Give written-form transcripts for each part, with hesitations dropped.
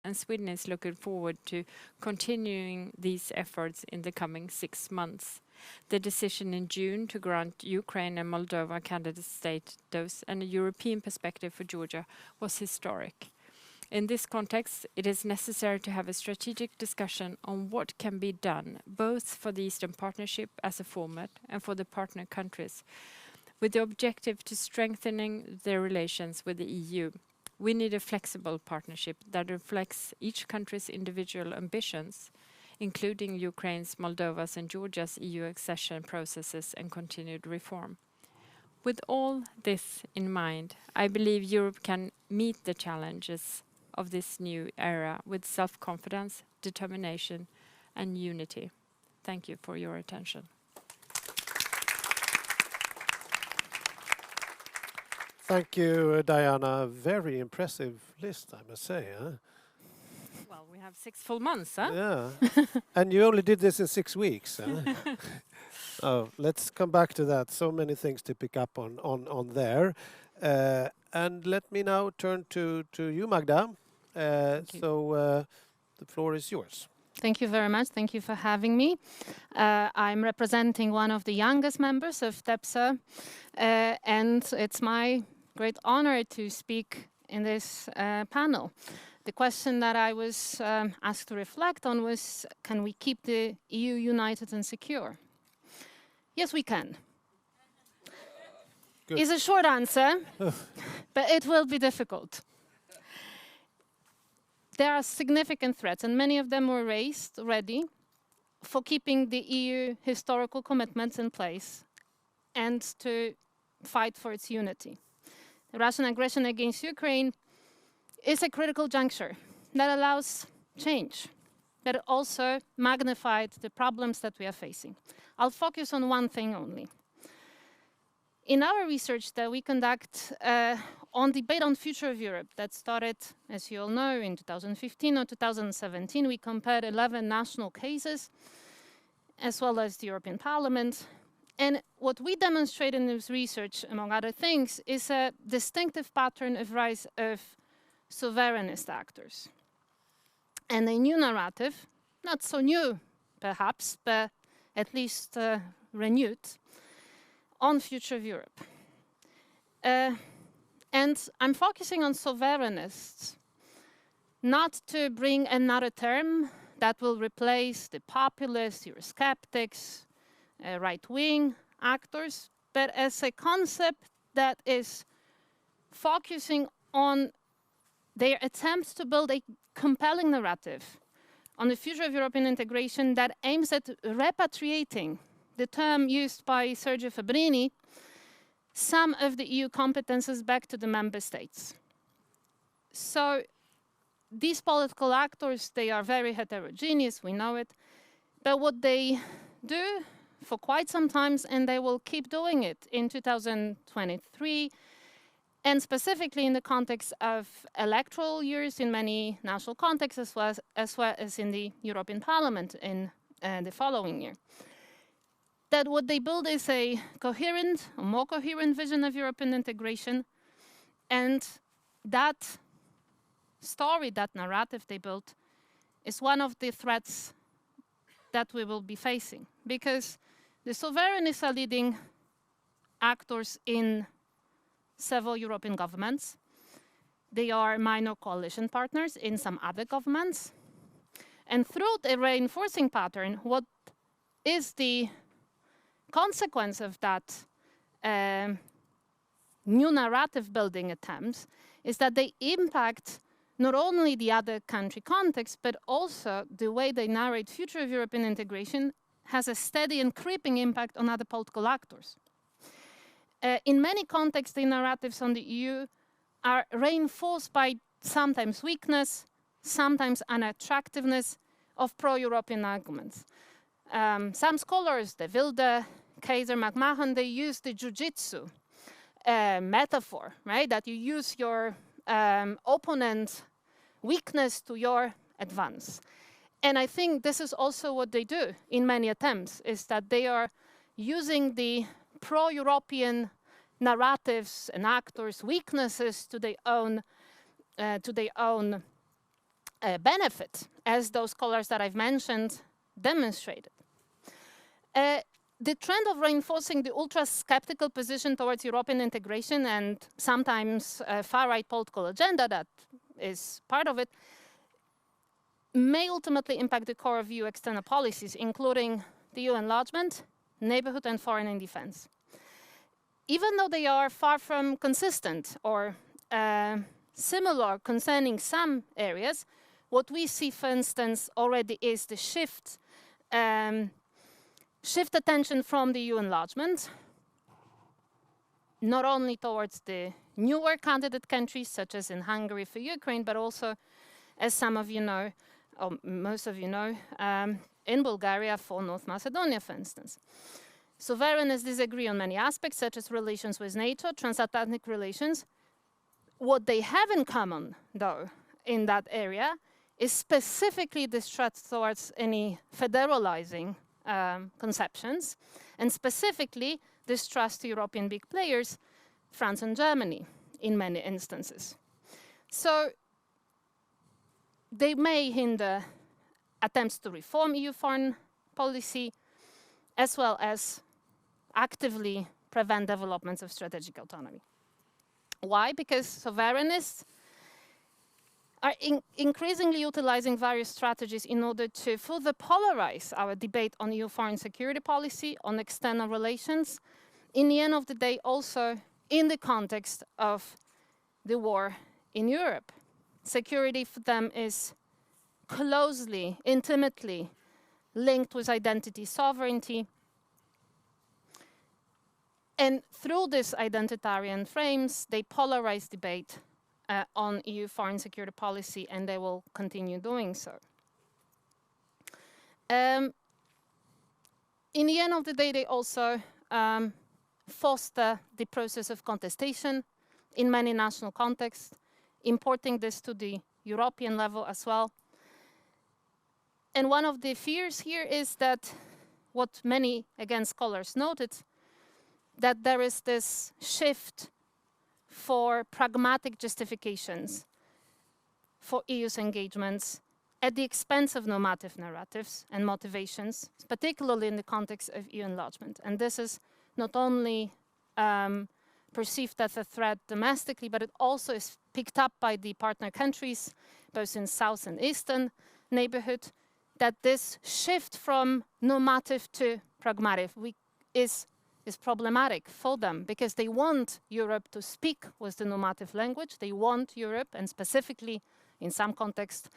and Sweden is looking forward to continuing these efforts in the coming 6 months. The decision in June to grant Ukraine and Moldova candidate status and a European perspective for Georgia was historic. In this context, it is necessary to have a strategic discussion on what can be done, both for the Eastern Partnership as a format and for the partner countries, with the objective to strengthening their relations with the EU. We need a flexible partnership that reflects each country's individual ambitions, including Ukraine's, Moldova's and Georgia's EU accession processes and continued reform. With all this in mind, I believe Europe can meet the challenges of this new era with self-confidence, determination and unity. Thank you for your attention. Thank you, Diana. Very impressive list, I must say. Huh? Well, we have 6 full months, huh? Yeah. And you only did this in 6 weeks. Huh? Oh, let's come back to that. So many things to pick up on there. And let me now turn to you, Magda. The floor is yours. Thank you very much. Thank you for having me. I'm representing one of the youngest members of TEPSA, and it's my great honor to speak in this panel. The question that I was asked to reflect on was, can we keep the EU united and secure? Yes, we can. Good. Is a short answer, but it will be difficult. There are significant threats, and many of them were raised already, for keeping the EU historical commitments in place and to fight for its unity. The Russian aggression against Ukraine is a critical juncture that allows change, that also magnified the problems that we are facing. I'll focus on one thing only. In our research that we conduct on debate on future of Europe that started, as you all know, in 2015 or 2017, we compared 11 national cases as well as the European Parliament. And what we demonstrate in this research, among other things, is a distinctive pattern of rise of sovereignist actors. And a new narrative, not so new perhaps, but at least renewed, on future of Europe. And I'm focusing on sovereignists, not to bring another term that will replace the populist, Eurosceptics, right-wing actors, but as a concept that is focusing on their attempts to build a compelling narrative on the future of European integration that aims at repatriating, the term used by Sergio Fabrini, some of the EU competences back to the member states. So these political actors, they are very heterogeneous, we know it, but what they do for quite some time, and they will keep doing it in 2023, and specifically in the context of electoral years in many national contexts, as well as in the European Parliament in the following year. That what they build is a coherent, a more coherent vision of European integration, and that story, that narrative they built, is one of the threats that we will be facing, because the sovereignists are leading actors in several European governments. They are minor coalition partners in some other governments. And through the reinforcing pattern, what is the consequence of that new narrative building attempts is that they impact not only the other country context, but also the way they narrate future of European integration has a steady and creeping impact on other political actors. In many contexts, the narratives on the EU are reinforced by sometimes weakness, sometimes unattractiveness of pro-European arguments. Some scholars, De Wilde, Kaiser, McMahon, they use the jiu-jitsu metaphor, right? That you use your opponent's weakness to your advance. And I think this is also what they do in many attempts, is that they are using the pro-European narratives and actors' weaknesses to their own benefit, as those scholars that I've mentioned demonstrated. The trend of reinforcing the ultra-skeptical position towards European integration and sometimes far-right political agenda that is part of it may ultimately impact the core of EU external policies, including the EU enlargement, neighbourhood and foreign and defence. Even though they are far from consistent or similar concerning some areas, what we see, for instance, already is the shift attention from the EU enlargement, not only towards the newer candidate countries, such as in Hungary for Ukraine, but also, as some of you know, or most of you know, in Bulgaria for North Macedonia, for instance. Sovereignists disagree on many aspects, such as relations with NATO, transatlantic relations. What they have in common, though, in that area, is specifically distrust towards any federalizing conceptions, and specifically distrust to European big players, France and Germany, in many instances. So they may hinder attempts to reform EU foreign policy, as well as actively prevent developments of strategic autonomy. Why? Because sovereignists are increasingly utilizing various strategies in order to further polarize our debate on EU foreign security policy, on external relations, in the end of the day also in the context of the war in Europe. Security for them is closely, intimately linked with identity sovereignty. And through these identitarian frames, they polarize debate on EU foreign security policy, and they will continue doing so. In the end of the day, they also foster the process of contestation in many national contexts, importing this to the European level as well. And one of the fears here is that what many, again, scholars noted, that there is this shift for pragmatic justifications for EU's engagements at the expense of normative narratives and motivations, particularly in the context of EU enlargement. And this is not only perceived as a threat domestically, but it also is picked up by the partner countries, both in South and Eastern neighborhood, that this shift from normative to pragmatic is problematic for them, because they want Europe to speak with the normative language. They want Europe, and specifically in some context,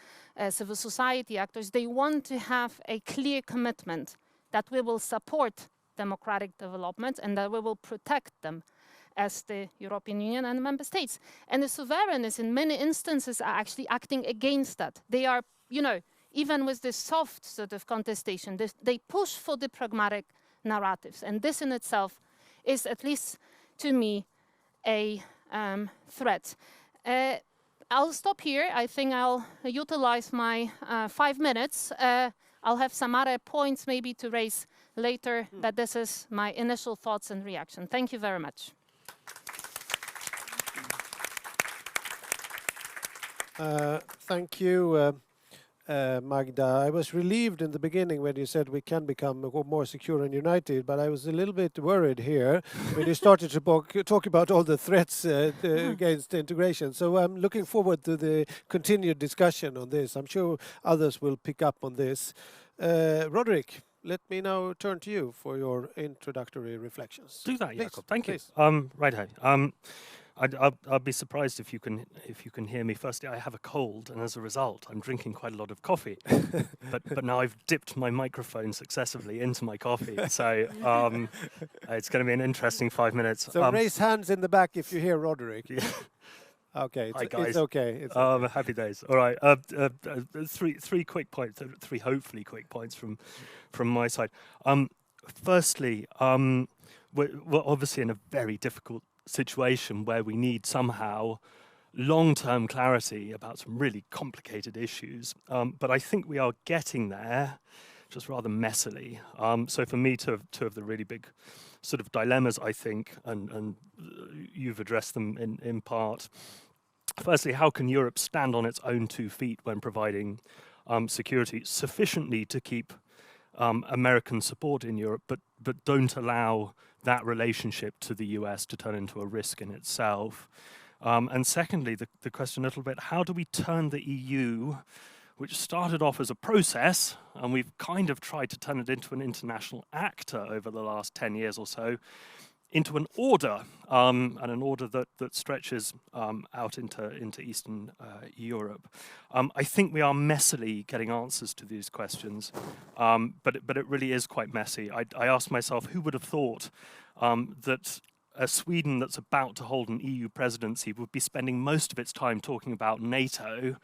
civil society actors, they want to have a clear commitment that we will support democratic development and that we will protect them as the European Union and member states. And the sovereignists in many instances are actually acting against that. They are, you know, even with this soft sort of contestation, they push for the pragmatic narratives. And this in itself is, at least to me, a threat. I'll stop here. I think I'll utilize my 5 minutes. I'll have some other points maybe to raise later, but this is my initial thoughts and reaction. Thank you very much. Thank you, Magda. I was relieved in the beginning when you said we can become more secure and united, but I was a little bit worried here when you started to talk about all the threats against integration. So I'm looking forward to the continued discussion on this. I'm sure others will pick up on this. Roderick, let me now turn to you for your introductory reflections. Do that, Jakob. Thank you. Please. Righto. I'll be surprised if you can hear me. Firstly, I have a cold, and as a result, I'm drinking quite a lot of coffee. but now I've dipped my microphone successively into my coffee, so it's going to be an interesting 5 minutes. So raise hands in the back if you hear Roderick. Yeah. Okay, Hi, guys. It's okay. It's okay. Happy days. All right. Three quick points. Three hopefully quick points from my side. Firstly, we're obviously in a very difficult situation where we need somehow long-term clarity about some really complicated issues. But I think we are getting there, just rather messily. So for me, two of the really big sort of dilemmas, I think, and you've addressed them in part, Firstly, how can Europe stand on its own 2 feet when providing security sufficiently to keep American support in Europe, but don't allow that relationship to the US to turn into a risk in itself? And secondly, the question a little bit, how do we turn the EU, which started off as a process, and we've kind of tried to turn it into an international actor over the last 10 years or so, into an order, and an order that stretches out into Eastern Europe. I think we are messily getting answers to these questions, but it really is quite messy. I asked myself, who would have thought that a Sweden that's about to hold an EU presidency would be spending most of its time talking about NATO?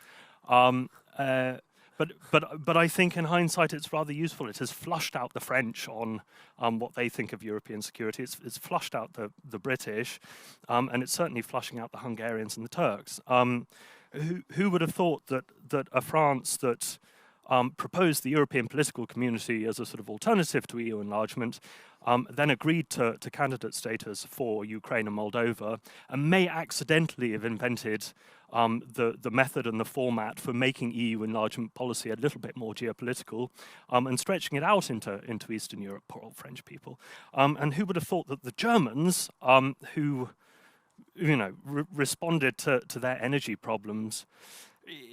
But I think in hindsight it's rather useful. It has flushed out the French on what they think of European security. It's flushed out the British, and it's certainly flushing out the Hungarians and the Turks. Who would have thought that a France that proposed the European political community as a sort of alternative to EU enlargement, then agreed to candidate status for Ukraine and Moldova, and may accidentally have invented the method and the format for making EU enlargement policy a little bit more geopolitical, and stretching it out into Eastern Europe, poor old French people. And who would have thought that the Germans, who responded to their energy problems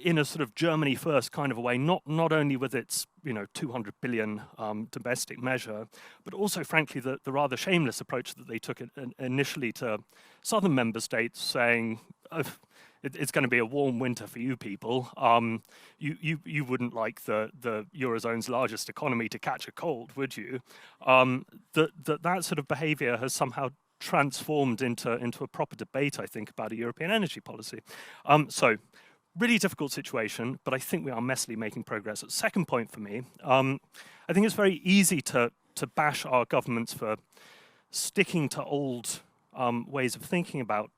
in a sort of Germany first kind of a way, not only with its 200 billion domestic measure, but also frankly the rather shameless approach that they took initially to southern member states, saying it's going to be a warm winter for you people. You wouldn't like the Eurozone's largest economy to catch a cold, would you? That sort of behaviour has somehow transformed into a proper debate, I think, about a European energy policy. So really difficult situation, but I think we are messily making progress. Second point for me, I think it's very easy to bash our governments for sticking to old ways of thinking about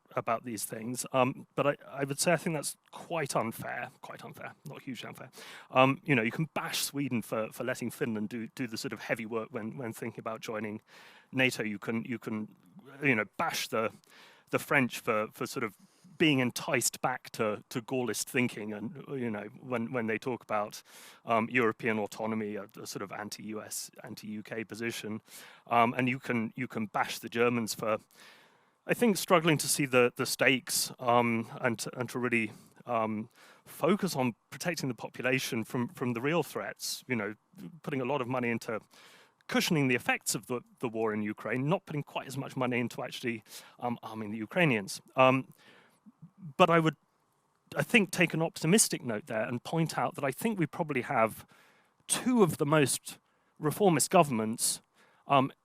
these things, but I would say I think that's quite unfair, not hugely unfair. You can bash Sweden for letting Finland do the sort of heavy work when thinking about joining NATO. You can bash the French for sort of being enticed back to Gaullist thinking, and when they talk about European autonomy, a sort of anti-US, anti-UK position, and you can bash the Germans for, I think, struggling to see the stakes, and to really focus on protecting the population from the real threats. Putting a lot of money into cushioning the effects of the war in Ukraine, not putting quite as much money into actually arming the Ukrainians. But I would, I think, take an optimistic note there and point out that I think we probably have 2 of the most reformist governments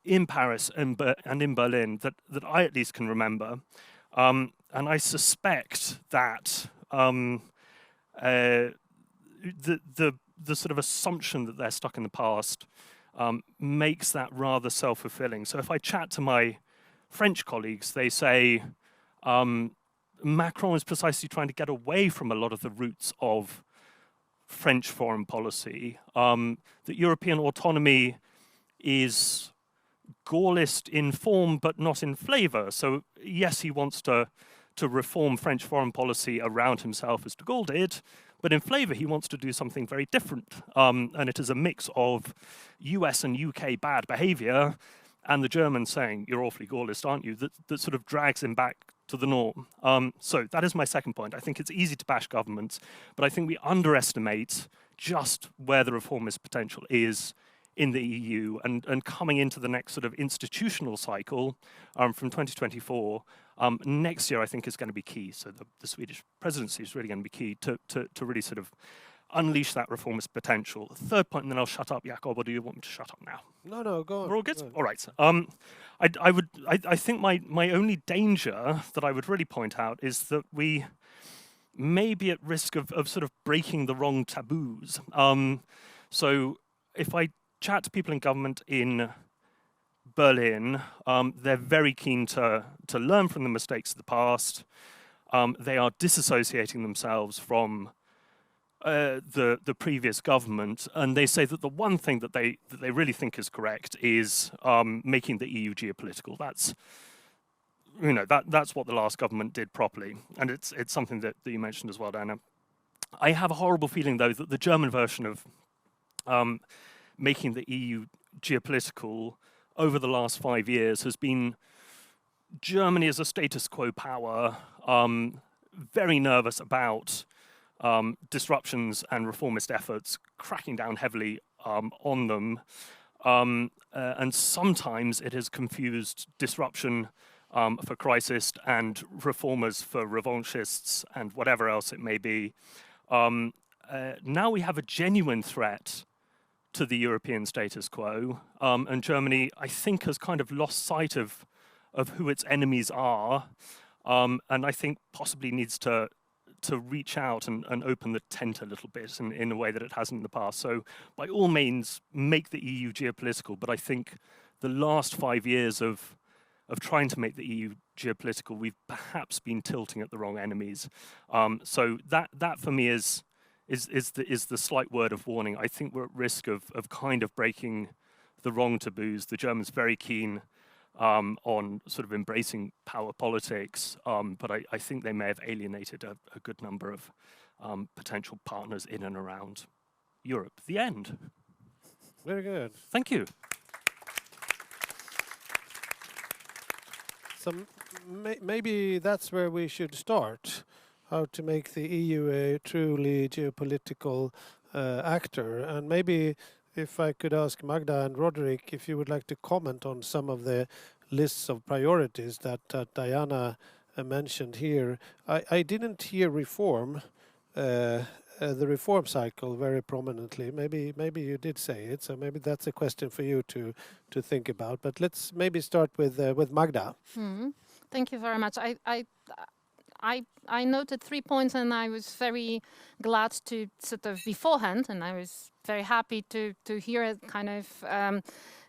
in Paris and in Berlin that I at least can remember. And I suspect that the sort of assumption that they're stuck in the past makes that rather self-fulfilling. So if I chat to my French colleagues, they say Macron is precisely trying to get away from a lot of the roots of French foreign policy, that European autonomy is Gaullist in form but not in flavour. So yes, he wants to reform French foreign policy around himself as de Gaulle did, but in flavour he wants to do something very different. And it is a mix of US and UK bad behaviour and the Germans saying, you're awfully Gaullist, aren't you, that sort of drags him back to the norm. So that is my second point. I think it's easy to bash governments, but I think we underestimate just where the reformist potential is in the EU, and coming into the next sort of institutional cycle from 2024, next year I think is going to be key. So the Swedish presidency is really going to be key to really sort of unleash that reformist potential. Third point, and then I'll shut up, Jakob, or do you want me to shut up now? No, go on. We're all good? Go on. All right. I think my only danger that I would really point out is that we may be at risk of sort of breaking the wrong taboos. So if I chat to people in government in Berlin, they're very keen to learn from the mistakes of the past. They are disassociating themselves from the previous government, and they say that the one thing that they really think is correct is making the EU geopolitical. That's that's what the last government did properly, and it's something that you mentioned as well, Diana. I have a horrible feeling, though, that the German version of making the EU geopolitical over the last 5 years has been Germany as a status quo power, very nervous about disruptions and reformist efforts, cracking down heavily on them. And sometimes it has confused disruption for crisis and reformers for revanchists and whatever else it may be. Now we have a genuine threat to the European status quo, and Germany, I think, has kind of lost sight of who its enemies are, and I think possibly needs to reach out and open the tent a little bit in a way that it hasn't in the past. So by all means, make the EU geopolitical, but I think the last 5 years of trying to make the EU geopolitical, we've perhaps been tilting at the wrong enemies. So that for me is the slight word of warning. I think we're at risk of kind of breaking the wrong taboos. The Germans very keen on sort of embracing power politics, but I think they may have alienated a good number of potential partners in and around Europe. The end. Very good. Thank you. So maybe that's where we should start, how to make the EU a truly geopolitical actor. And maybe if I could ask Magda and Roderick if you would like to comment on some of the lists of priorities that Diana mentioned here. I didn't hear reform, the reform cycle very prominently. Maybe you did say it, so maybe that's a question for you to think about. But let's maybe start with Magda. Thank you very much. I noted 3 points, and I was very glad to sort of beforehand, and I was very happy to hear a kind of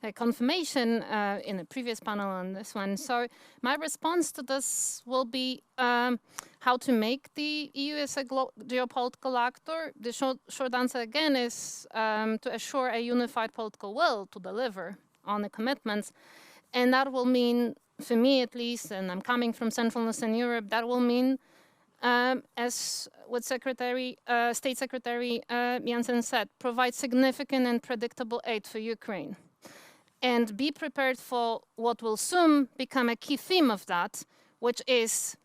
a confirmation in a previous panel on this one. So my response to this will be how to make the EU as a geopolitical actor. The short answer again is to assure a unified political will to deliver on the commitments, and that will mean, for me at least, and I'm coming from Central and Eastern Europe, that will mean, as what State Secretary Jensen said, provide significant and predictable aid for Ukraine. And be prepared for what will soon become a key theme of that, which is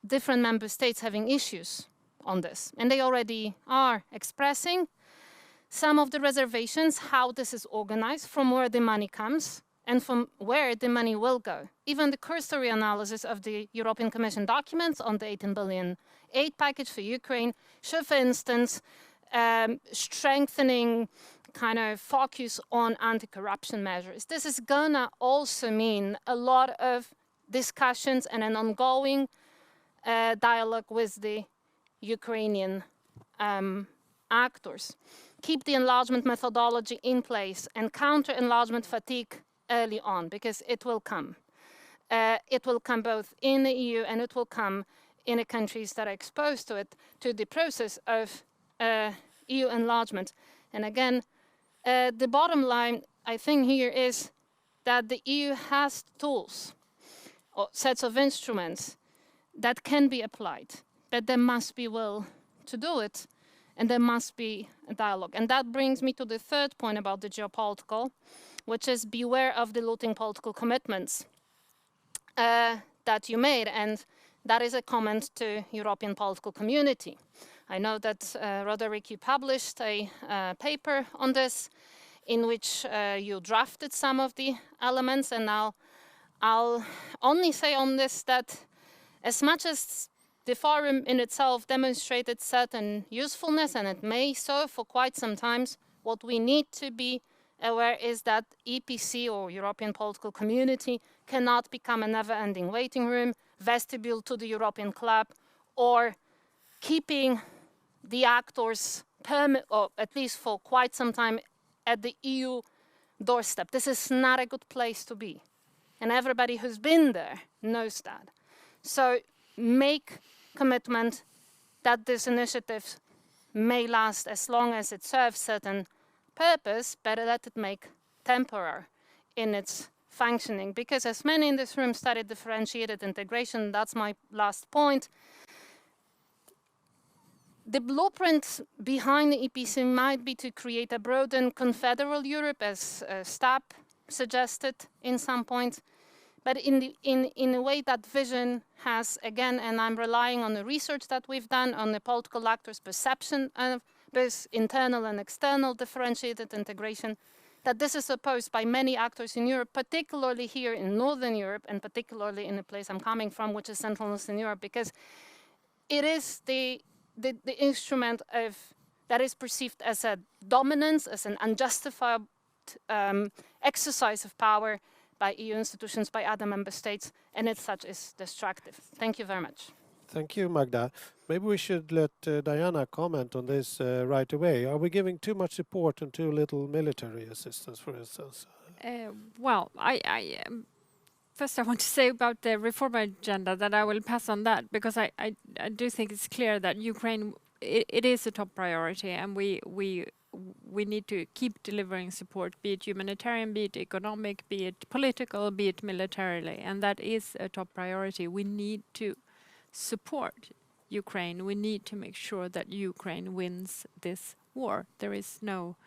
different member states having issues on this. And they already are expressing some of the reservations, how this is organized, from where the money comes, and from where the money will go. Even the cursory analysis of the European Commission documents on the 18 billion aid package for Ukraine should, for instance, strengthening kind of focus on anti-corruption measures. This is gonna also mean a lot of discussions and an ongoing dialogue with the Ukrainian actors. Keep the enlargement methodology in place and counter enlargement fatigue early on, because it will come. It will come both in the EU and it will come in the countries that are exposed to it, to the process of EU enlargement. And again, the bottom line, I think here, is that the EU has tools or sets of instruments that can be applied, but there must be will to do it, and there must be a dialogue. And that brings me to the third point about the geopolitical, which is beware of diluting political commitments that you made, and that is a comment to European political community. I know that, Roderick, you published a paper on this in which you drafted some of the elements, and I'll only say on this that as much as the forum in itself demonstrated certain usefulness, and it may so for quite some time, what we need to be aware is that EPC, or European Political Community, cannot become a never-ending waiting room, vestibule to the European club, or keeping the actors, or at least for quite some time, at the EU doorstep. This is not a good place to be. And everybody who's been there knows that. So make commitment that this initiative may last as long as it serves certain purpose, better let it make temporary in its functioning. Because as many in this room studied differentiated integration, that's my last point. The blueprint behind the EPC might be to create a broadened confederal Europe, as Stab suggested in some point. But in a way, that vision has, again, and I'm relying on the research that we've done on the political actors' perception of this internal and external differentiated integration, that this is opposed by many actors in Europe, particularly here in Northern Europe, and particularly in the place I'm coming from, which is Central and Eastern Europe, because it is the instrument of that is perceived as a dominance, as an unjustified exercise of power by EU institutions, by other member states, and as such is destructive. Thank you very much. Thank you, Magda. Maybe we should let Diana comment on this right away. Are we giving too much support and too little military assistance, for instance? Well, first I want to say about the reform agenda that I will pass on that, because I do think it's clear that Ukraine, it is a top priority, and we need to keep delivering support, be it humanitarian, be it economic, be it political, be it militarily, and that is a top priority. We need to support Ukraine. We need to make sure that Ukraine wins this war. There is no,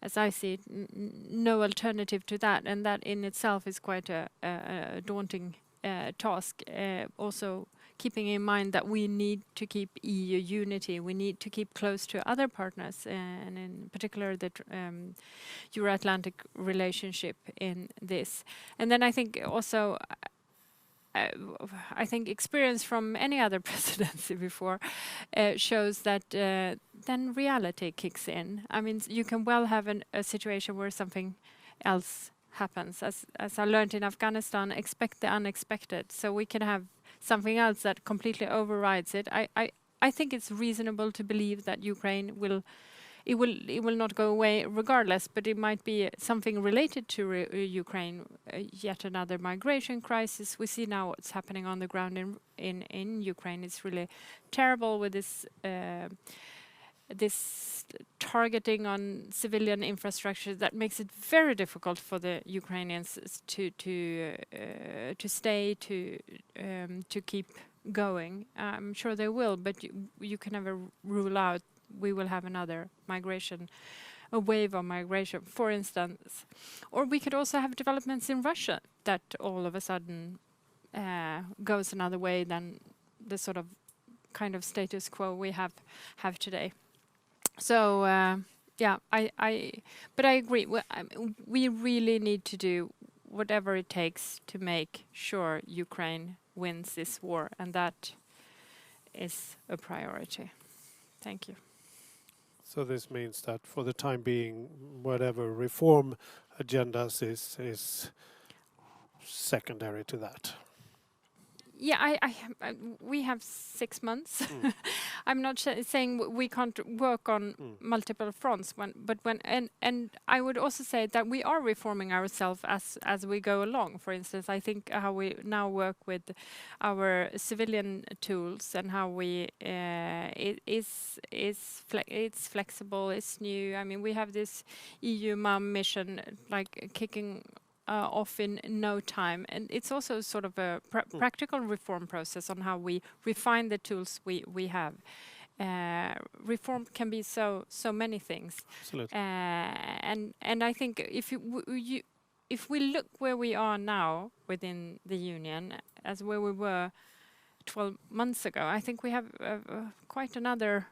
as I see it, no alternative to that, and that in itself is quite a daunting task. Also keeping in mind that we need to keep EU unity, we need to keep close to other partners, and in particular the Euro-Atlantic relationship in this. And then I think also, I think experience from any other presidency before shows that then reality kicks in. I mean, you can well have a situation where something else happens. As I learned in Afghanistan, expect the unexpected. So we can have something else that completely overrides it. I think it's reasonable to believe that Ukraine will not go away regardless, but it might be something related to Ukraine, yet another migration crisis. We see now what's happening on the ground in Ukraine. It's really terrible with this targeting on civilian infrastructure that makes it very difficult for the Ukrainians to stay, to keep going. I'm sure they will, but you can never rule out we will have another migration, a wave of migration, for instance. Or we could also have developments in Russia that all of a sudden goes another way than the sort of kind of status quo we have today. So yeah, but I agree. We really need to do whatever it takes to make sure Ukraine wins this war, and that is a priority. Thank you. So this means that for the time being, whatever reform agendas is secondary to that. Yeah, we have 6 months. I'm not saying we can't work on multiple fronts, and I would also say that we are reforming ourselves as we go along. For instance, I think how we now work with our civilian tools and how we it's flexible, it's new. I mean, we have this EU MUM mission like kicking off in no time, and it's also sort of a practical reform process on how we refine the tools we have. Reform can be so many things. Absolutely. And I think if we look where we are now within the Union as where we were 12 months ago, I think we have quite another.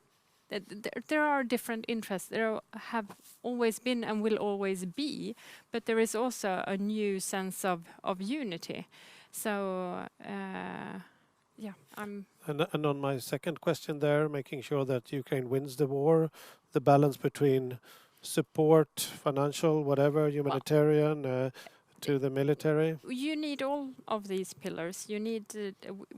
There are different interests. There have always been and will always be, but there is also a new sense of unity. So yeah, And on my second question there, making sure that Ukraine wins the war, the balance between support, financial, whatever, humanitarian, to the military. You need all of these pillars. You need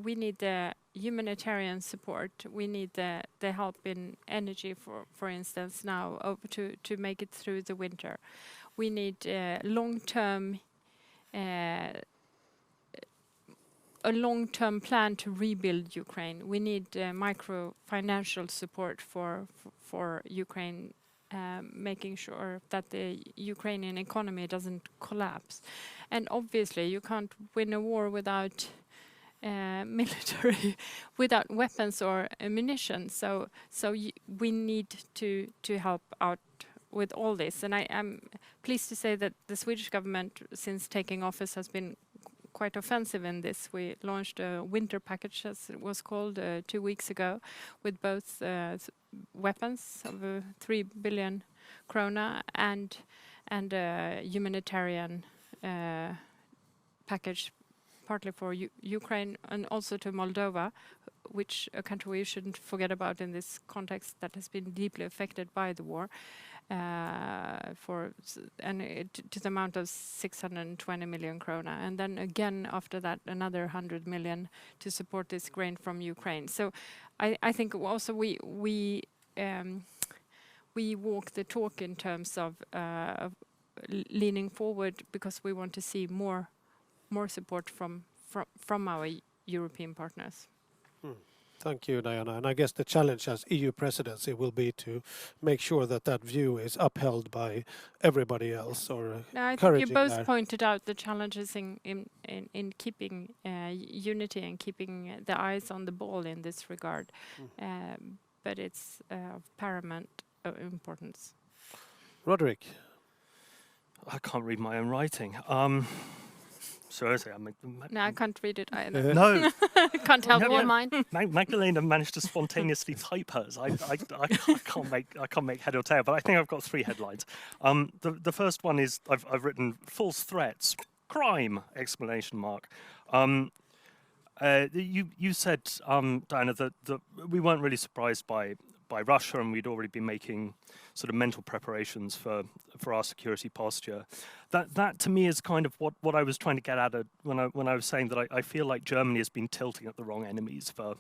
we need the humanitarian support. We need the help in energy, for instance, now to make it through the winter. We need a long-term plan to rebuild Ukraine. We need micro financial support for Ukraine making sure that the Ukrainian economy doesn't collapse. And obviously, you can't win a war without military, without weapons or ammunition. So we need to help out with all this. And I am pleased to say that the Swedish government, since taking office, has been quite offensive in this. We launched a winter package, as it was called, 2 weeks ago, with both weapons of 3 billion krona and a humanitarian package, partly for Ukraine and also to Moldova, which a country we shouldn't forget about in this context that has been deeply affected by the war. To the amount of 620 million krona, and then again after that another 100 million to support this grain from Ukraine. So I think also we walk the talk in terms of leaning forward, because we want to see more support from our European partners. Thank you, Diana. And I guess the challenge as EU presidency will be to make sure that that view is upheld by everybody else. I think you both pointed out the challenges in keeping unity and keeping the eyes on the ball in this regard. But it's of paramount importance. Roderick. I can't read my own writing. Seriously, no, I can't read it either. No, can't help mine. Magdalena managed to spontaneously type hers. I can't make head or tail, but I think I've got 3 headlines. The first one is I've written false threats, crime! ! You said, Diana, that we weren't really surprised by Russia, and we'd already been making sort of mental preparations for our security posture. That to me is kind of what I was trying to get at when I was saying that I feel like Germany has been tilting at the wrong enemies for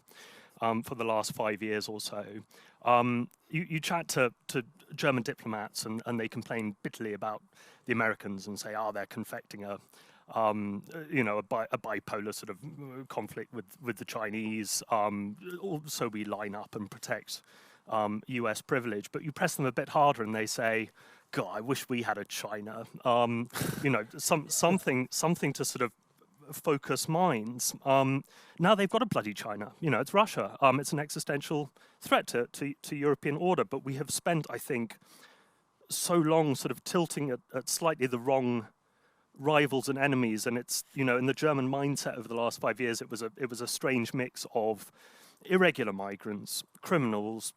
the last 5 years or so. You chat to German diplomats and they complain bitterly about the Americans and say, they're confecting a bipolar sort of conflict with the Chinese. So we line up and protect US privilege, but you press them a bit harder and they say, God, I wish we had a China. Something to sort of focus minds. Now they've got a bloody China. It's Russia. It's an existential threat to European order, but we have spent, I think, so long sort of tilting at slightly the wrong rivals and enemies, and it's in the German mindset over the last 5 years, it was a strange mix of irregular migrants, criminals,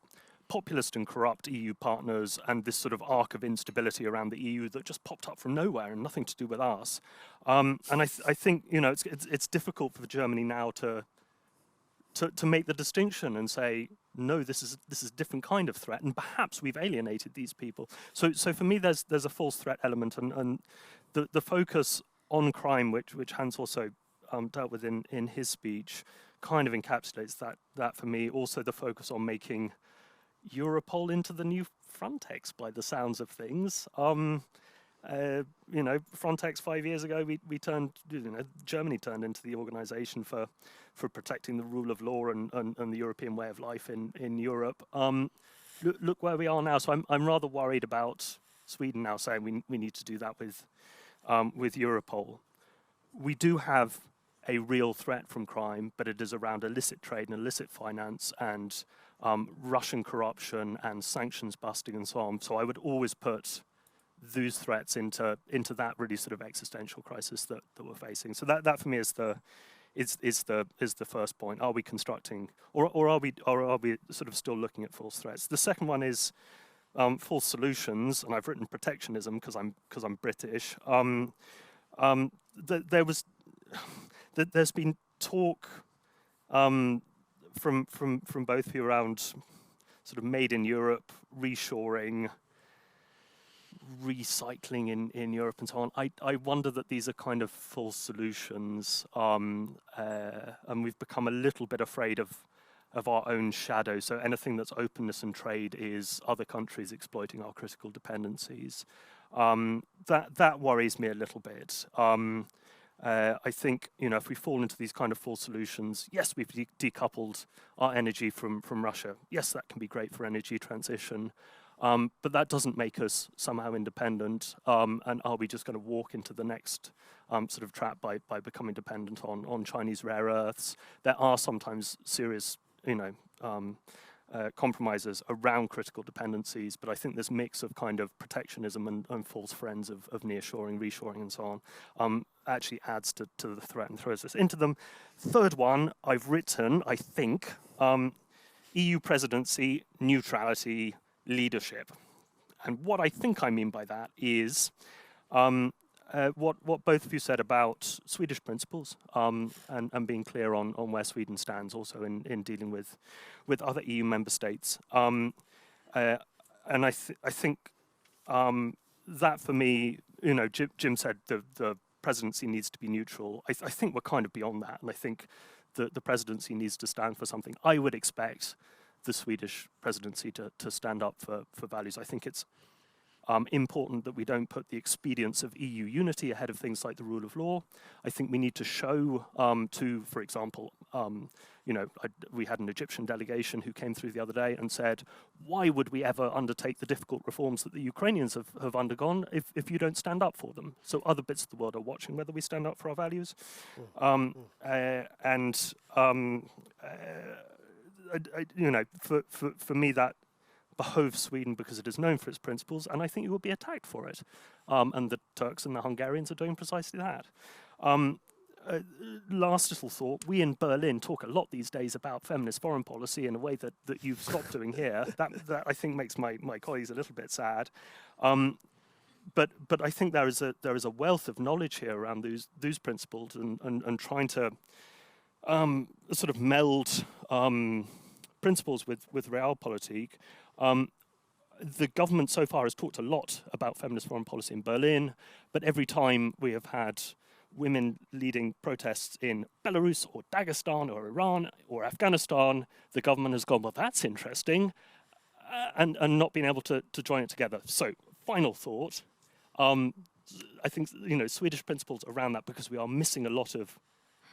populist and corrupt EU partners, and this sort of arc of instability around the EU that just popped up from nowhere and nothing to do with us. And I think it's difficult for Germany now to make the distinction and say, no, this is a different kind of threat, and perhaps we've alienated these people. So for me, there's a false threat element, and the focus on crime, which Hans also dealt with in his speech, kind of encapsulates that for me. Also, the focus on making Europol into the new Frontex, by the sounds of things. Frontex 5 years ago, Germany turned into the organization for protecting the rule of law and the European way of life in Europe. Look where we are now. So I'm rather worried about Sweden now saying we need to do that with Europol. We do have a real threat from crime, but it is around illicit trade and illicit finance and Russian corruption and sanctions busting and so on. So I would always put those threats into that really sort of existential crisis that we're facing. So that for me is the first point. Are we constructing, or are we sort of still looking at false threats? The second one is false solutions, and I've written protectionism because I'm British. There's been talk from both of you around sort of made in Europe, reshoring, recycling in Europe and so on. I wonder that these are kind of false solutions, and we've become a little bit afraid of our own shadow. So anything that's openness and trade is other countries exploiting our critical dependencies. That worries me a little bit. I think, if we fall into these kind of false solutions, yes, we've decoupled our energy from Russia. Yes, that can be great for energy transition. But that doesn't make us somehow independent. And are we just going to walk into the next sort of trap by becoming dependent on Chinese rare earths? There are sometimes serious, compromises around critical dependencies, but I think this mix of kind of protectionism and false friends of nearshoring, reshoring, and so on actually adds to the threat and throws us into them. Third one, I've written, I think, EU presidency, neutrality, leadership. And what I think I mean by that is what both of you said about Swedish principles and being clear on where Sweden stands also in dealing with other EU member states. And I think that for me, Jim said the presidency needs to be neutral. I think we're kind of beyond that, and I think the presidency needs to stand for something. I would expect the Swedish presidency to stand up for values. I think it's important that we don't put the expedience of EU unity ahead of things like the rule of law. I think we need to show for example, we had an Egyptian delegation who came through the other day and said, why would we ever undertake the difficult reforms that the Ukrainians have undergone if you don't stand up for them? So other bits of the world are watching whether we stand up for our values. For me, that behoves Sweden because it is known for its principles, and I think it will be attacked for it. And the Turks and the Hungarians are doing precisely that. Last little thought, we in Berlin talk a lot these days about feminist foreign policy in a way that you've stopped doing here. That I think makes my colleagues a little bit sad. But I think there is a wealth of knowledge here around those principles and trying to sort of meld principles with realpolitik. The government so far has talked a lot about feminist foreign policy in Berlin, but every time we have had women leading protests in Belarus or Dagestan or Iran or Afghanistan, the government has gone, well, that's interesting, and not been able to join it together. So, final thought, I think Swedish principles around that, because we are missing a lot of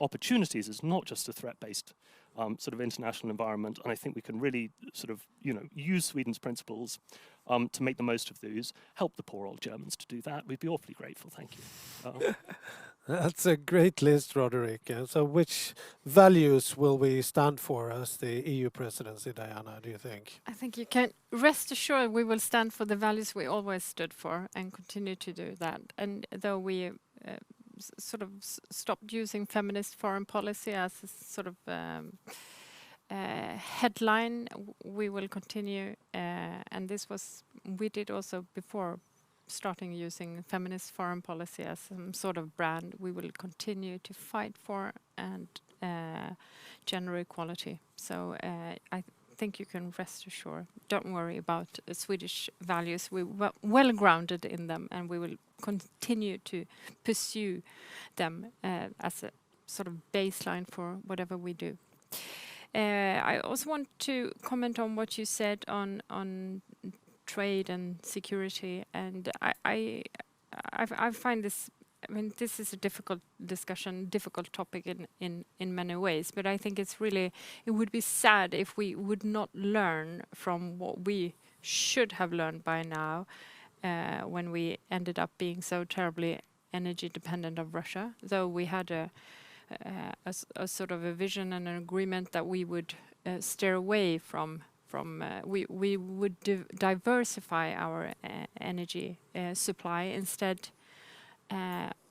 opportunities. It's not just a threat-based sort of international environment, and I think we can really sort of use Sweden's principles to make the most of those. Help the poor old Germans to do that. We'd be awfully grateful. Thank you. That's a great list, Roderick. So which values will we stand for as the EU presidency, Diana, do you think? I think you can rest assured we will stand for the values we always stood for and continue to do that. And though we sort of stopped using feminist foreign policy as a sort of headline, we will continue. And we did also before starting using feminist foreign policy as some sort of brand. We will continue to fight for and gender equality. So I think you can rest assured. Don't worry about Swedish values. We're well grounded in them, and we will continue to pursue them as a sort of baseline for whatever we do. I also want to comment on what you said on trade and security, and I find this. I mean, this is a difficult discussion, difficult topic in many ways, but I think it would be sad if we would not learn from what we should have learned by now when we ended up being so terribly energy dependent of Russia, though we had a sort of a vision and an agreement that we would steer away from we would diversify our energy supply. Instead,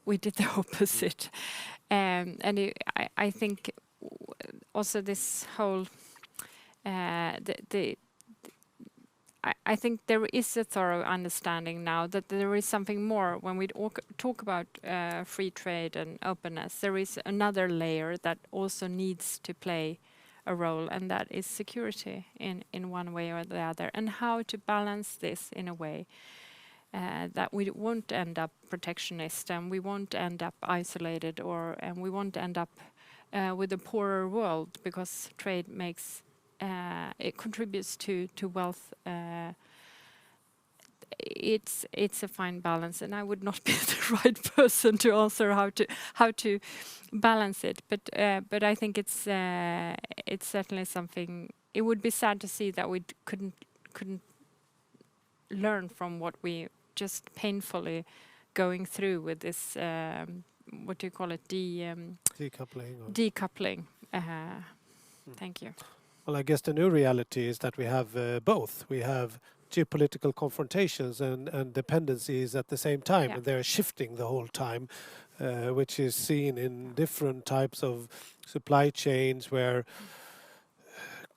we did the opposite, and I think also this whole I think there is a thorough understanding now that there is something more when we talk about free trade and openness. There is another layer that also needs to play a role, and that is security in one way or the other, and how to balance this in a way that we won't end up protectionist, and we won't end up isolated, and we won't end up with a poorer world, because trade makes it contributes to wealth. It's a fine balance, and I would not be the right person to answer how to balance it. But I think it's certainly something. It would be sad to see that we couldn't learn from what we just painfully going through with this, what do you call it, Decoupling. decoupling. Thank you. Well, I guess the new reality is that we have both. We have geopolitical confrontations and dependencies at the same time, Yeah. and they're shifting the whole time, which is seen in different types of supply chains where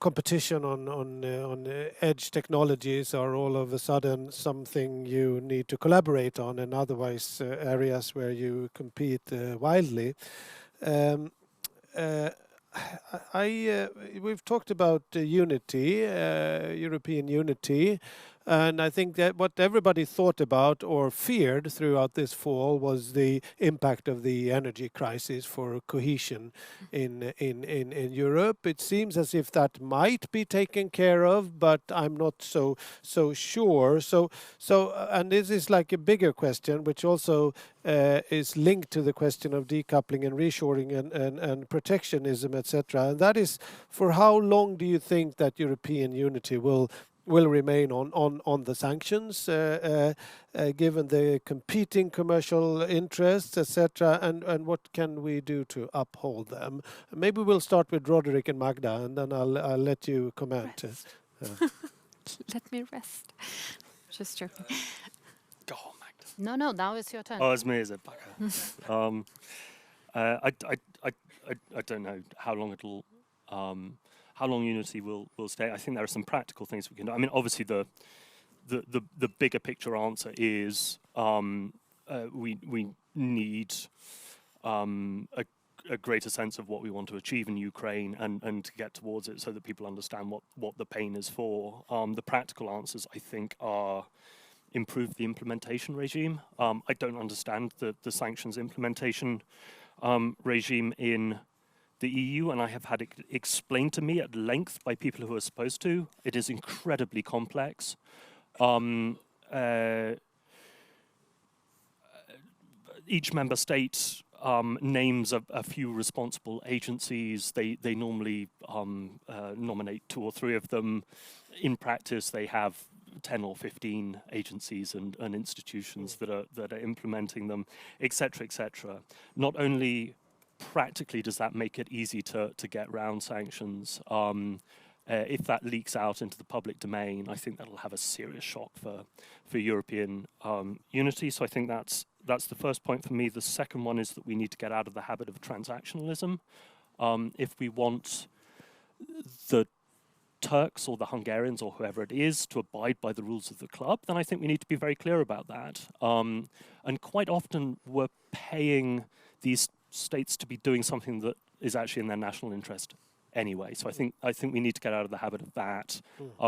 competition on edge technologies are all of a sudden something you need to collaborate on, and otherwise areas where you compete wildly. Um, we've talked about unity, European unity, and I think that what everybody thought about or feared throughout this fall was the impact of the energy crisis for cohesion in Europe. It seems as if that might be taken care of, but I'm not so sure. And this is like a bigger question, which also is linked to the question of decoupling and reshoring and protectionism, etc. And that is, for how long do you think that European unity will remain on the sanctions, given the competing commercial interests, etc., and what can we do to uphold them? Maybe we'll start with Roderick and Magda, and then I'll let you comment. Let me rest. Just joking. Go on, Magda. No, now it's your turn. Oh, it's me, is it? I don't know how long it'll, how long unity will stay. I think there are some practical things we can do. I mean, obviously the bigger picture answer is we need a greater sense of what we want to achieve in Ukraine and to get towards it so that people understand what the pain is for. The practical answers, I think, are improve the implementation regime. I don't understand the sanctions implementation regime in the EU, and I have had it explained to me at length by people who are supposed to. It is incredibly complex. Each member state names a few responsible agencies. They normally nominate 2 or 3 of them. In practice, they have 10 or 15 agencies and institutions that are implementing them, etc., etc. Not only practically does that make it easy to get round sanctions, if that leaks out into the public domain, I think that'll have a serious shock for European unity. So I think that's the first point for me. The second one is that we need to get out of the habit of transactionalism. If we want the Turks or the Hungarians or whoever it is to abide by the rules of the club, then I think we need to be very clear about that. And quite often we're paying these states to be doing something that is actually in their national interest anyway. So I think we need to get out of the habit of that,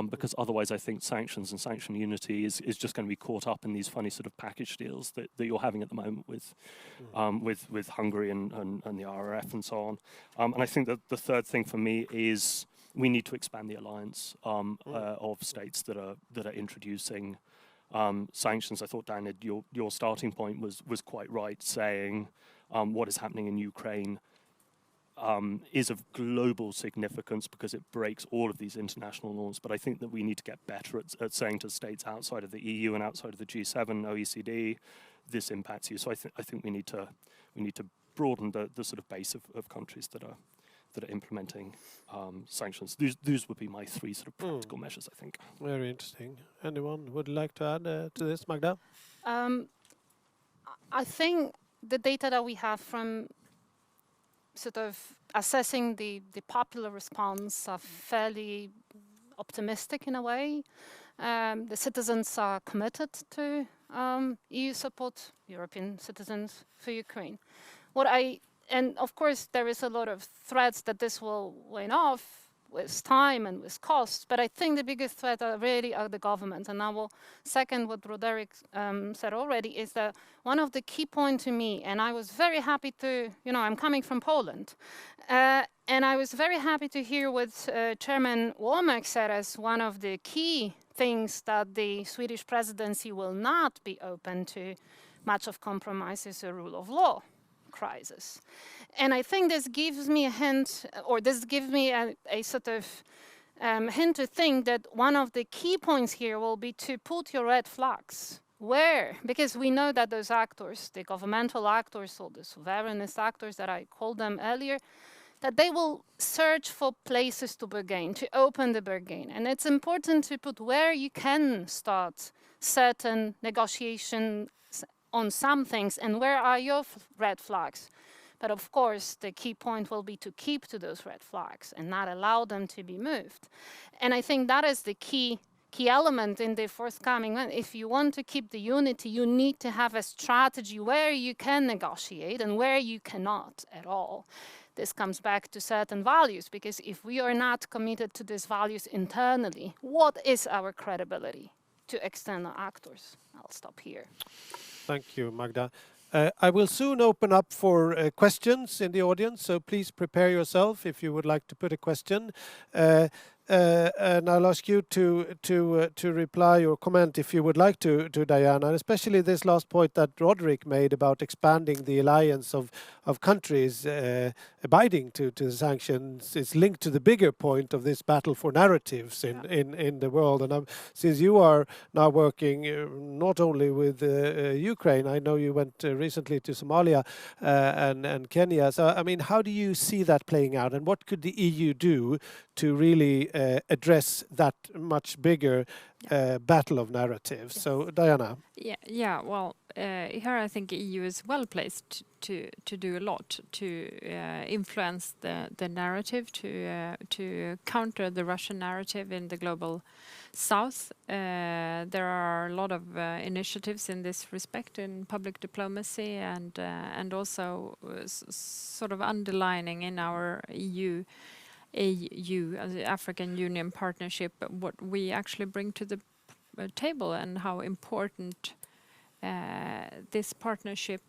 because otherwise I think sanctions and sanction unity is just going to be caught up in these funny sort of package deals that you're having at the moment with Hungary and the RRF and so on. And I think that the third thing for me is we need to expand the alliance of states that are introducing sanctions. I thought, Dan, your starting point was quite right, saying what is happening in Ukraine is of global significance because it breaks all of these international norms. But I think that we need to get better at saying to states outside of the EU and outside of the G7, OECD, this impacts you. So I think we need to broaden the sort of base of countries that are implementing sanctions. These would be my 3 sort of practical measures, I think. Very interesting. Anyone would like to add to this, Magda? I think the data that we have from sort of assessing the popular response are fairly optimistic in a way. The citizens are committed to EU support, European citizens for Ukraine. And of course, there is a lot of threats that this will wane off with time and with costs, but I think the biggest threat really are the government. And I will second what Roderick said already, is that one of the key points to me, and I was very happy to, I'm coming from Poland, and I was very happy to hear what Chairman Womack said as one of the key things that the Swedish presidency will not be open to much of compromise is a rule of law crisis. And I think this gives me a hint, or this gives me a sort of hint to think that one of the key points here will be to put your red flags. Where? Because we know that those actors, the governmental actors or the sovereignist actors that I called them earlier, that they will search for places to bargain, to open the bargain. And it's important to put where you can start certain negotiations on some things and where are your red flags. But of course, the key point will be to keep to those red flags and not allow them to be moved. And I think that is the key element in the forthcoming. If you want to keep the unity, you need to have a strategy where you can negotiate and where you cannot at all. This comes back to certain values, because if we are not committed to these values internally, what is our credibility to external actors? I'll stop here. Thank you, Magda. I will soon open up for questions in the audience, so please prepare yourself if you would like to put a question. And I'll ask you to reply or comment if you would like to Diana, and especially this last point that Roderick made about expanding the alliance of countries abiding to the sanctions. It's linked to the bigger point of this battle for narratives in the world. And since you are now working not only with Ukraine, I know you went recently to Somalia and Kenya. So, I mean, how do you see that playing out, and what could the EU do to really address that much bigger battle of narratives? Yes. So, Diana. Yeah. Well, here I think EU is well placed to do a lot to influence the narrative, to counter the Russian narrative in the global South. There are a lot of initiatives in this respect in public diplomacy, and also sort of underlining in our AU, the African Union partnership, what we actually bring to the table and how important this partnership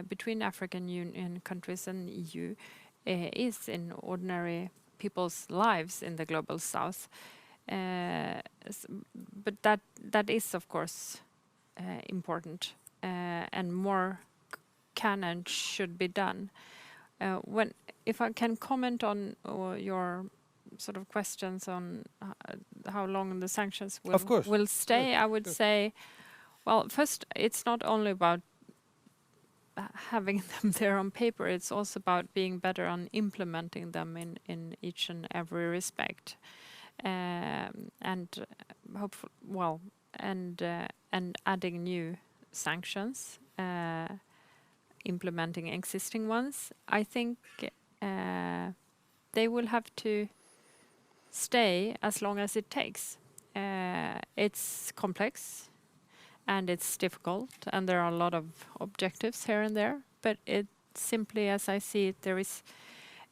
between African Union countries and EU is in ordinary people's lives in the global South. But that is, of course, important, and more can and should be done. If I can comment on your sort of questions on how long the sanctions will stay, I would say, well, first, it's not only about having them there on paper, it's also about being better on implementing them in each and every respect. And hopefully, and adding new sanctions, implementing existing ones. I think they will have to stay as long as it takes. It's complex and it's difficult, and there are a lot of objectives here and there, but it simply, as I see it, there is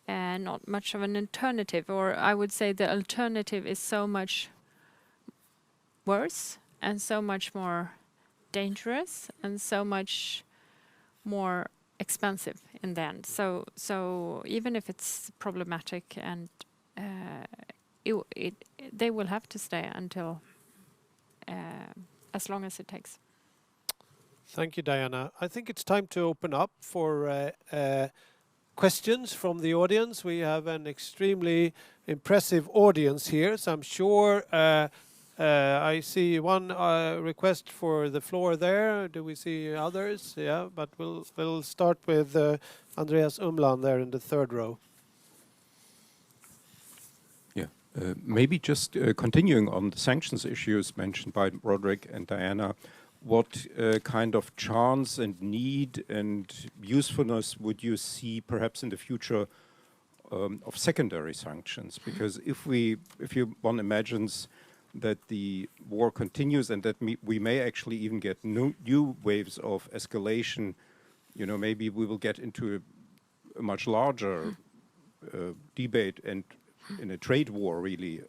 not much of an alternative, or I would say the alternative is so much worse and so much more dangerous and so much more expensive in the end. So even if it's problematic, and they will have to stay until as long as it takes. Thank you, Diana. I think it's time to open up for questions from the audience. We have an extremely impressive audience here, so I'm sure I see one request for the floor there. Do we see others? Yeah, but we'll start with Andreas Umland there in the third row. Yeah, maybe just continuing on the sanctions issues mentioned by Roderick and Diana. What kind of chance and need and usefulness would you see perhaps in the future of secondary sanctions? Because if one imagines that the war continues and that we may actually even get new waves of escalation, you know, maybe we will get into a much larger debate and in a trade war, really,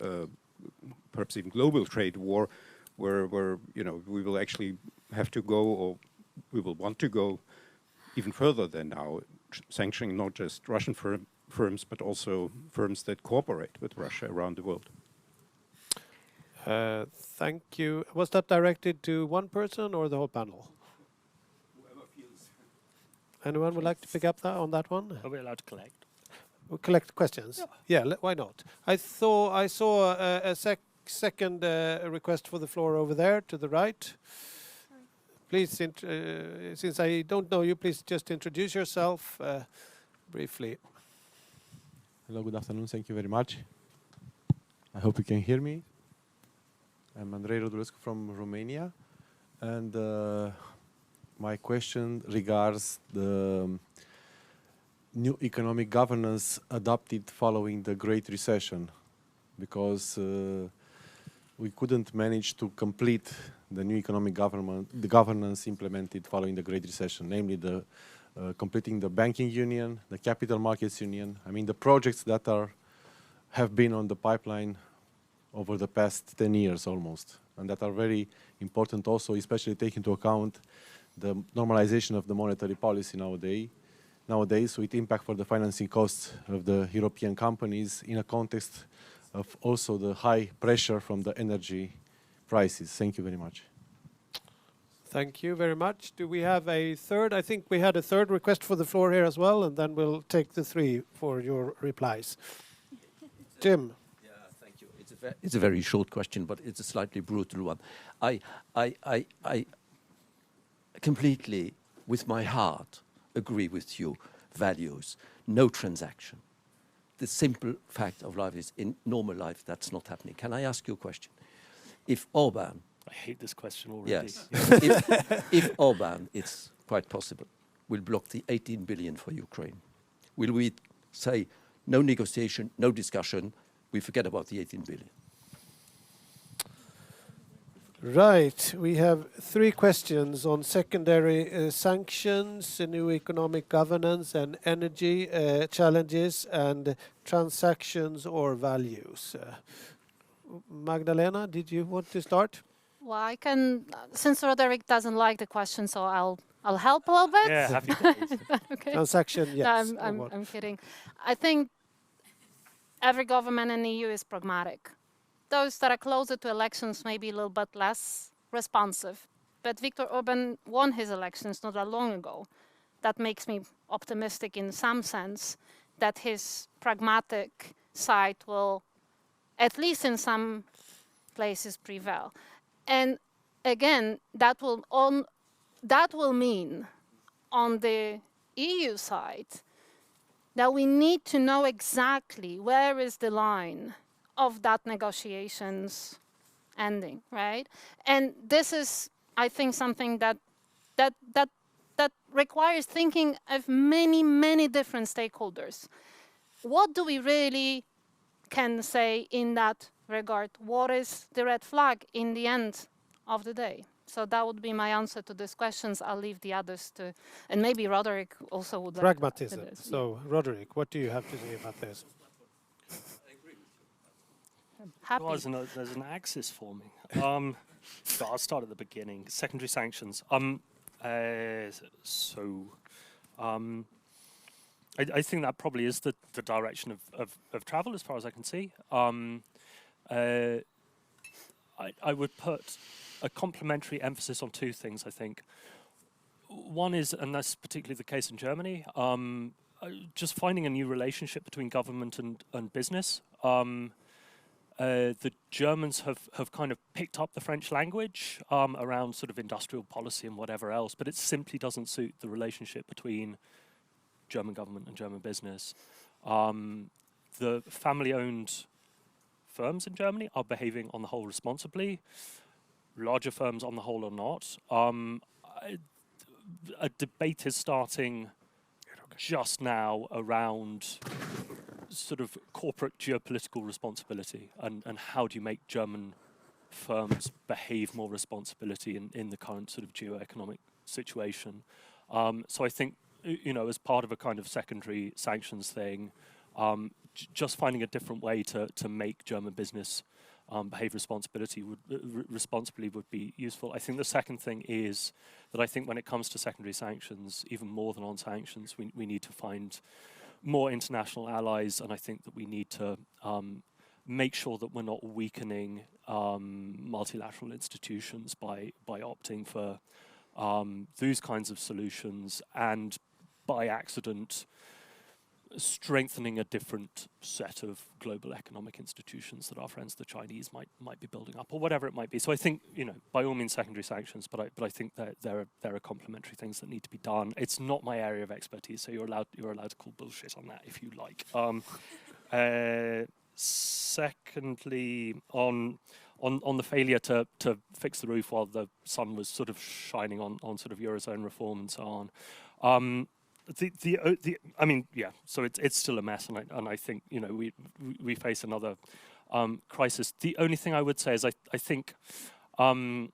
perhaps even global trade war, where you know, we will actually have to go, or we will want to go even further than now, sanctioning not just Russian firms, but also firms that cooperate with Russia around the world. Thank you. Was that directed to one person or the whole panel? Whoever feels. Anyone would like to pick up on that one? Are we allowed to collect? We'll collect questions. Yeah, why not? I saw a second request for the floor over there to the right. Please, since I don't know you, please just introduce yourself briefly. Hello, good afternoon. Thank you very much. I hope you can hear me. I'm Andrei Rodulescu from Romania, and my question regards the new economic governance adopted following the Great Recession, because we couldn't manage to complete the new economic governance implemented following the Great Recession, namely the completing the banking union, the capital markets union. I mean, the projects that have been on the pipeline over the past 10 years almost, and that are very important also, especially taking into account the normalization of the monetary policy nowadays with impact for the financing costs of the European companies in a context of also the high pressure from the energy prices. Thank you very much. Thank you very much. Do we have a third? I think we had a third request for the floor here as well, and then we'll take the three for your replies. Jim. Yeah, thank you. It's a very short question, but it's a slightly brutal one. I completely, with my heart, agree with you. Values, no transaction. The simple fact of life is, in normal life, that's not happening. Can I ask you a question? If Orban... I hate this question already. Yes. If Orban, it's quite possible, will block the 18 billion for Ukraine, will we say, no negotiation, no discussion, we forget about the 18 billion? Right. We have three questions on secondary sanctions, new economic governance, and energy challenges, and transactions or values. Magdalena, did you want to start? Well, I can, since Roderick doesn't like the question, so I'll help a little bit. Yeah, happy days. Okay. Transaction, yes. No, I'm kidding. I think every government in the EU is pragmatic. Those that are closer to elections may be a little bit less responsive. But Viktor Orban won his elections not that long ago. That makes me optimistic in some sense that his pragmatic side will, at least in some places, prevail. And again, that will mean on the EU side that we need to know exactly where is the line of that negotiations ending, right? And this is, I think, something that requires thinking of many different stakeholders. What do we really can say in that regard? What is the red flag in the end of the day? So that would be my answer to these questions. I'll leave the others to, and maybe Roderick also would Pragmatism. like to this. So, Roderick, what do you have to say about this? Happy. Well, there's an axis forming. So I'll start at the beginning. Secondary sanctions. I think that probably is the direction of travel as far as I can see. I would put a complementary emphasis on two things, I think. One is, and that's particularly the case in Germany, just finding a new relationship between government and business. The Germans have kind of picked up the French language around sort of industrial policy and whatever else, but it simply doesn't suit the relationship between German government and German business. The family-owned firms in Germany are behaving on the whole responsibly. Larger firms on the whole are not. A debate is starting just now around sort of corporate geopolitical responsibility and how do you make German firms behave more responsibility in the current sort of geo-economic situation. So I think, you know, as part of a kind of secondary sanctions thing, just finding a different way to make German business behave responsibly would be useful. I think the second thing is that I think when it comes to secondary sanctions, even more than on sanctions, we need to find more international allies, and I think that we need to make sure that we're not weakening multilateral institutions by opting for those kinds of solutions, and by accident strengthening a different set of global economic institutions that our friends the Chinese might be building up, or whatever it might be. So I think, by all means secondary sanctions, but I think that there are complementary things that need to be done. It's not my area of expertise, so you're allowed to call bullshit on that if you like. Secondly, on the failure to fix the roof while the sun was sort of shining on sort of Eurozone reform and so on. So it's still a mess, and I think we face another crisis. The only thing I would say is I think, and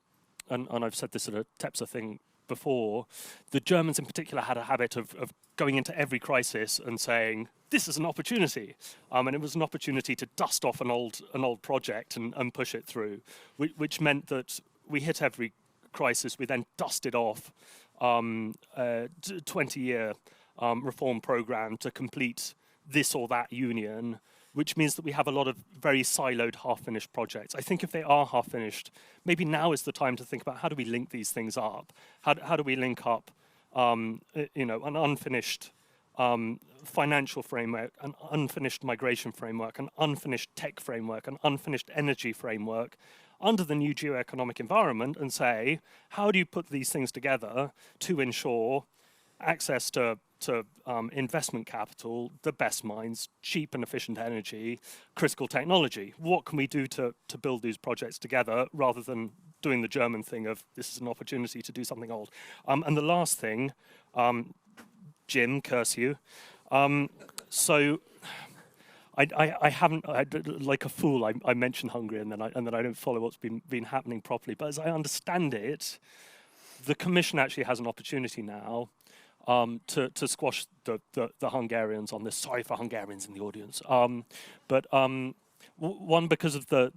I've said this at a TEPSA thing before, the Germans in particular had a habit of going into every crisis and saying, this is an opportunity, and it was an opportunity to dust off an old project and push it through, which meant that we hit every crisis, we then dusted off 20-year reform program to complete this or that union, which means that we have a lot of very siloed, half-finished projects. I think if they are half-finished, maybe now is the time to think about how do we link these things up? How do we link up, an unfinished financial framework, an unfinished migration framework, an unfinished tech framework, an unfinished energy framework under the new geoeconomic environment, and say, how do you put these things together to ensure access to investment capital, the best minds, cheap and efficient energy, critical technology? What can we do to build these projects together rather than doing the German thing of this is an opportunity to do something old? And the last thing, Jim, curse you. So I haven't, like a fool, I mentioned Hungary and then I don't follow what's been happening properly. But as I understand it, the Commission actually has an opportunity now to squash the Hungarians on this. Sorry for Hungarians in the audience. But one, because of the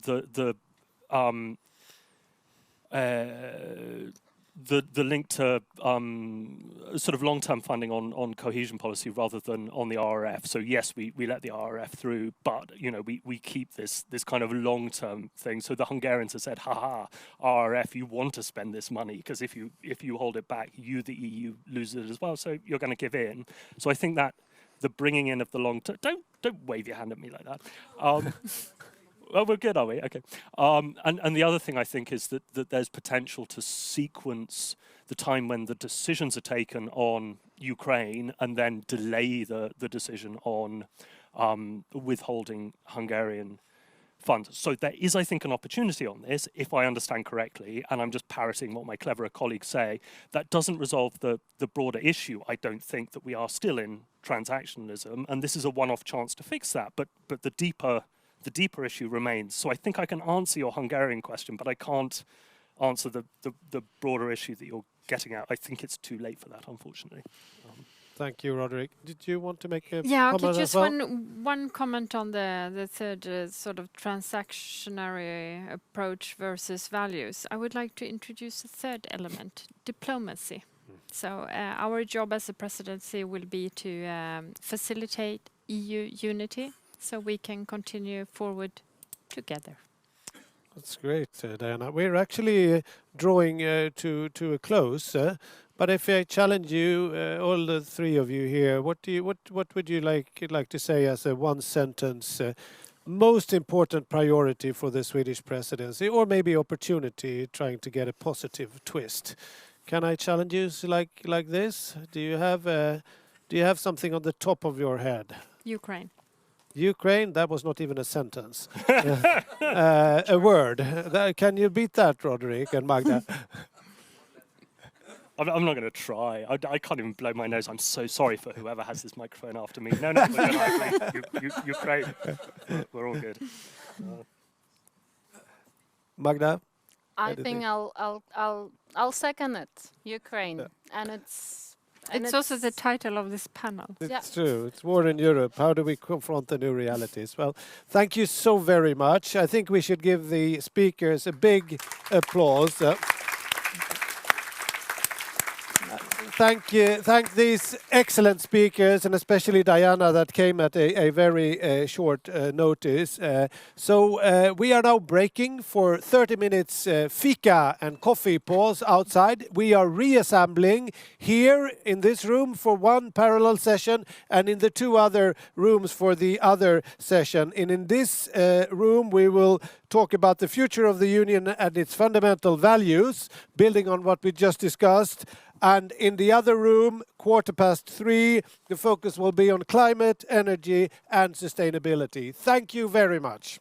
link to sort of long-term funding on cohesion policy rather than on the RRF. So yes, we let the RRF through, but we keep this kind of long-term thing. So the Hungarians have said, haha, RRF, you want to spend this money because if you hold it back, you, the EU, lose it as well. So you're going to give in. So I think that the bringing in of the long-term, don't wave your hand at me like that. Well, we're good, are we? Okay. And the other thing I think is that there's potential to sequence the time when the decisions are taken on Ukraine and then delay the decision on withholding Hungarian funds. So there is, I think, an opportunity on this, if I understand correctly, and I'm just parroting what my cleverer colleagues say. That doesn't resolve the broader issue. I don't think that we are still in transactionalism, and this is a one-off chance to fix that. But the deeper issue remains. So I think I can answer your Hungarian question, but I can't answer the broader issue that you're getting at. I think it's too late for that, unfortunately. Thank you, Roderick. Did you want to make a okay, comment just as well? one comment on the third sort of transactionary approach versus values. I would like to introduce a third element, diplomacy. So our job as a presidency will be to facilitate EU unity so we can continue forward together. That's great, Diana. We're actually drawing to a close. But if I challenge you, all the three of you here, what would you like to say as a one sentence most important priority for the Swedish presidency, or maybe opportunity trying to get a positive twist? Can I challenge you like this? Do you have something on the top of your head? Ukraine. Ukraine, that was not even a sentence. A word. Can you beat that, Roderick and Magda? I'm not going to try. I can't even blow my nose. I'm so sorry for whoever has this microphone after me. No, Ukraine. We're all good. Magda? I think I'll second it. Ukraine, and it's also the title of this panel. It's true. It's war in Europe. How do we confront the new realities? Well, thank you so very much. I think we should give the speakers a big applause. thank these excellent speakers, and especially Diana, that came at a very short notice. So we are now breaking for 30 minutes fika and coffee pause outside. We are reassembling here in this room for one parallel session, and in the two other rooms for the other session. And in this room, we will talk about the future of the Union and its fundamental values, building on what we just discussed. And in the other room, 3:15, the focus will be on climate, energy, and sustainability. Thank you very much.